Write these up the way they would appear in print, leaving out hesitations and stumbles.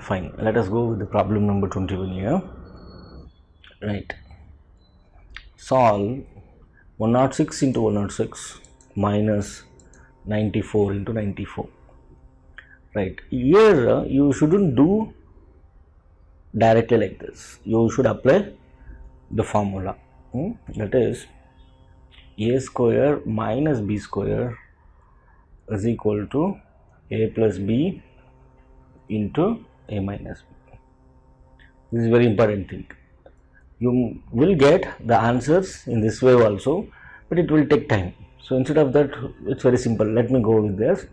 Fine, let us go with the problem number 21 here. Right, solve 106 into 106 minus 94 into 94. Right, here you shouldn't do directly like this. You should apply the formula, that is a square minus b square is equal to a plus b into a minus b. This is very important thing. You will get the answers in this way also, but it will take time. So instead of that, it's very simple. Let me go with this.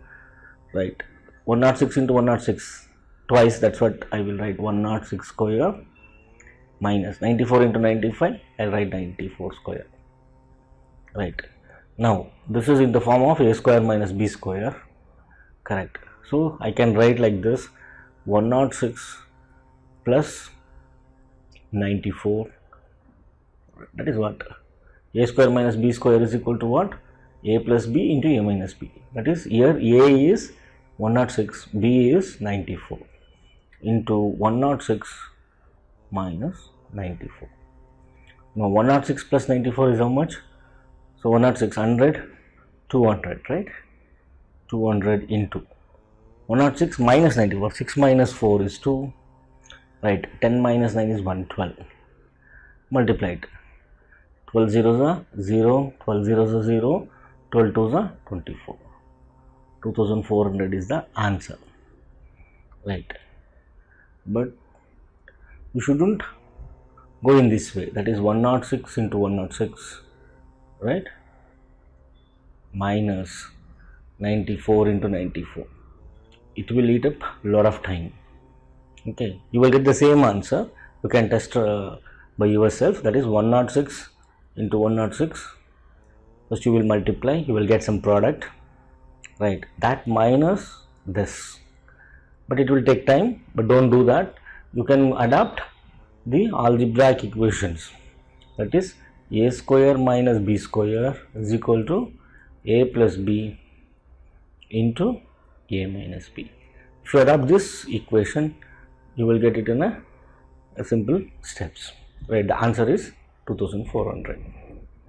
Right, 106 into 106 twice, that's what I will write. 106 square minus 94 into 95, I'll write 94 square. Right, now this is in the form of a square minus b square, correct. So I can write like this: 106 plus 94, that is what? A square minus b square is equal to what? A plus b into a minus b. That is, here a is 106, b is 94 into 106 minus 94. Now 106 plus 94 is how much? So 106, 100, 200, right? 200 into 106 minus 94, 6 minus 4 is 2, right? 10 minus 9 is 112. Multiply it. 12 zeros are 0, 12 zeros are 0, 12 twos are 24. 2400 is the answer, right? But you shouldn't go in this way, that is 106 into 106, right, minus 94 into 94. It will eat up a lot of time. Okay, you will get the same answer. You can test by yourself. That is 106 into 106. First you will multiply, you will get some product, right? That minus this, but it will take time. But don't do that. You can adapt the algebraic equations. That is, a square minus b square is equal to a plus b into a minus b. If you adopt this equation, you will get it in a simple steps. Right, the answer is 2400.